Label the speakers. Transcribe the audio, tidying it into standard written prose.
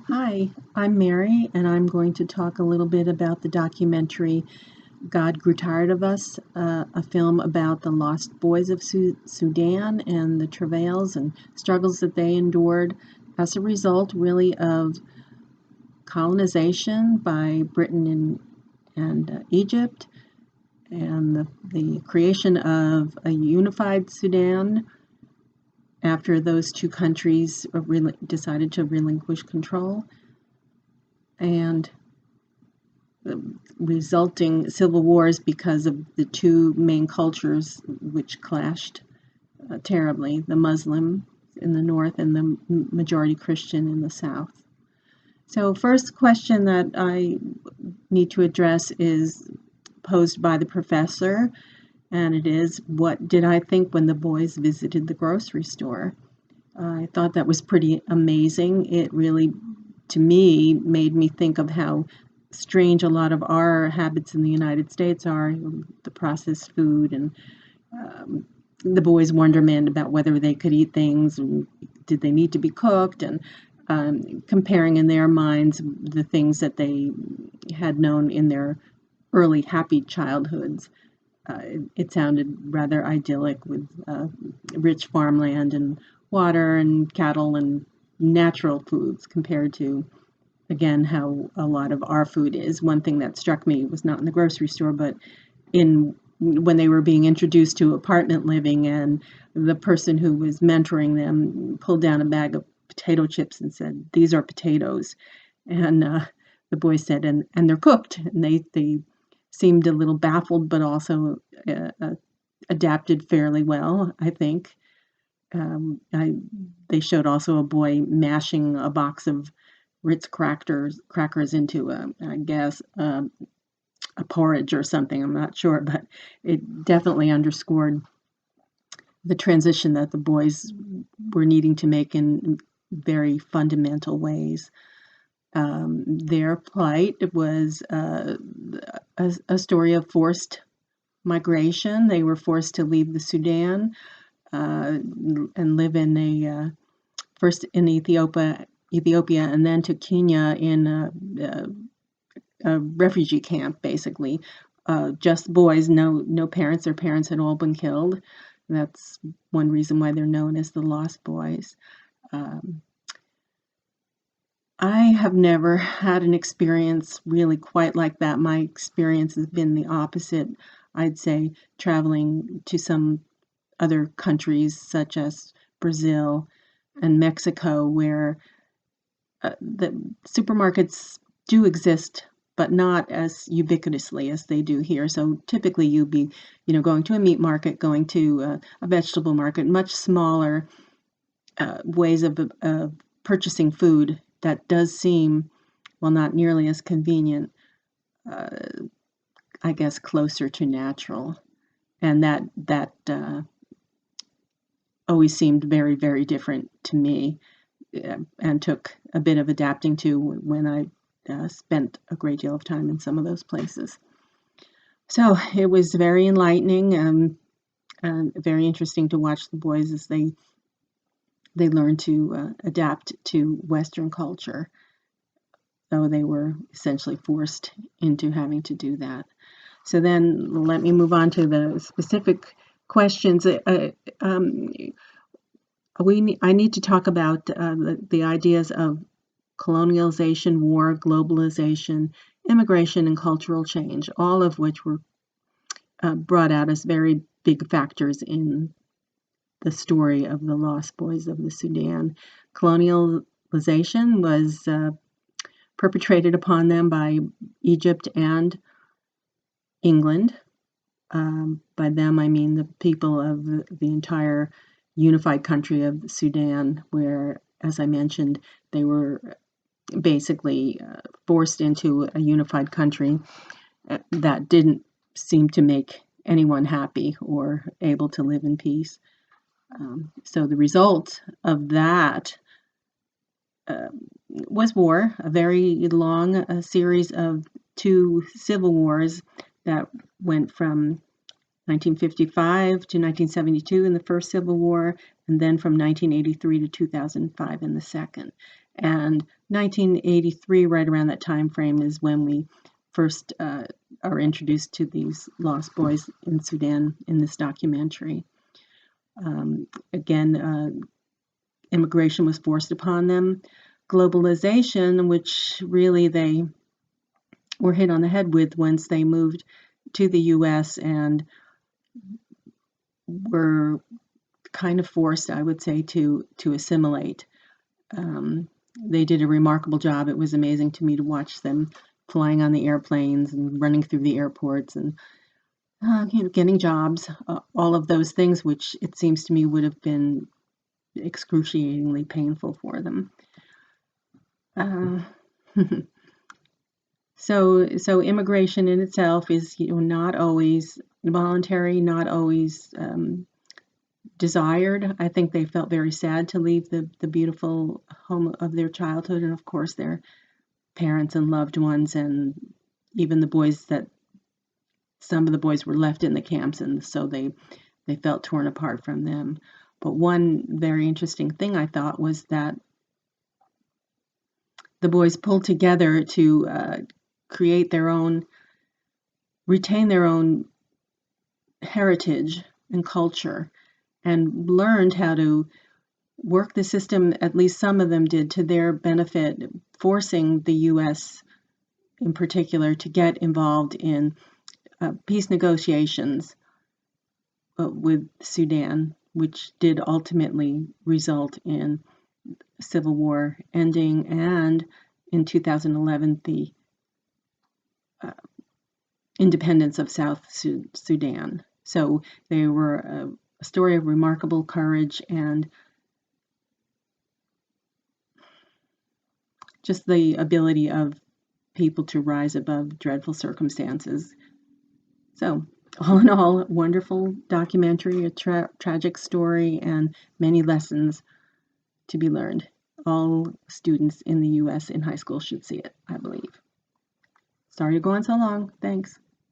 Speaker 1: Hi, I'm Mary, and I'm going to talk a little bit about the documentary God Grew Tired of Us, a film about the lost boys of Sudan and the travails and struggles that they endured as a result, really, of colonization by Britain and Egypt, and the creation of a unified Sudan after those two countries decided to relinquish control, and resulting civil wars because of the two main cultures which clashed terribly, the Muslim in the north and the majority Christian in the south. So first question that I need to address is posed by the professor, and it is, what did I think when the boys visited the grocery store? I thought that was pretty amazing. It really, to me, made me think of how strange a lot of our habits in the United States are, the processed food and the boys' wonderment about whether they could eat things and did they need to be cooked, and comparing in their minds the things that they had known in their early happy childhoods. It sounded rather idyllic with rich farmland and water and cattle and natural foods compared to, again, how a lot of our food is. One thing that struck me was not in the grocery store, but in when they were being introduced to apartment living, and the person who was mentoring them pulled down a bag of potato chips and said, "These are potatoes," and the boy said, "And they're cooked," and they seemed a little baffled, but also adapted fairly well, I think. They showed also a boy mashing a box of Ritz crackers into I guess, a porridge or something. I'm not sure, but it definitely underscored the transition that the boys were needing to make in very fundamental ways. Their plight was a story of forced migration. They were forced to leave the Sudan and live in first in Ethiopia, and then to Kenya in a refugee camp, basically. Just boys, no parents. Their parents had all been killed. That's one reason why they're known as the Lost Boys. Um, I have never had an experience really quite like that. My experience has been the opposite, I'd say, traveling to some other countries such as Brazil and Mexico, where the supermarkets do exist, but not as ubiquitously as they do here. So typically you'd be, going to a meat market, going to a vegetable market, much smaller ways of purchasing food that does seem, well, not nearly as convenient, uh, I guess closer to natural. And that always seemed very, very different to me, and took a bit of adapting to when I spent a great deal of time in some of those places. So it was very enlightening, and very interesting to watch the boys as they learned to adapt to Western culture, though they were essentially forced into having to do that. So then let me move on to the specific questions. I need to talk about the ideas of colonialization, war, globalization, immigration, and cultural change, all of which were brought out as very big factors in the story of the Lost Boys of the Sudan. Colonialization was perpetrated upon them by Egypt and England. By them, I mean the people of the entire unified country of Sudan, where, as I mentioned, they were basically forced into a unified country that didn't seem to make anyone happy or able to live in peace. So the result of that uh, was war, a very long series of two civil wars that went from 1955 to 1972 in the first Civil War, and then from 1983 to 2005 in the second. And 1983, right around that time frame, is when we first are introduced to these lost boys in Sudan in this documentary. Again, immigration was forced upon them. Globalization, which really they were hit on the head with once they moved to the U.S. and were kind of forced, I would say, to assimilate. They did a remarkable job. It was amazing to me to watch them flying on the airplanes and running through the airports and getting jobs, all of those things, which it seems to me would have been excruciatingly painful for them. So immigration in itself is not always voluntary, not always desired. I think they felt very sad to leave the beautiful home of their childhood, and of course their parents and loved ones, and even the boys that some of the boys were left in the camps, and so they felt torn apart from them. But one very interesting thing I thought was that the boys pulled together to create their own, retain their own heritage and culture, and learned how to work the system, at least some of them did, to their benefit, forcing the U.S. in particular to get involved in peace negotiations with Sudan, which did ultimately result in civil war ending, and in 2011 the independence of South Sudan. So they were a story of remarkable courage and just the ability of people to rise above dreadful circumstances. So all in all, wonderful documentary, a tragic story, and many lessons to be learned. All students in the U.S. in high school should see it, I believe. Sorry to go on so long. Thanks.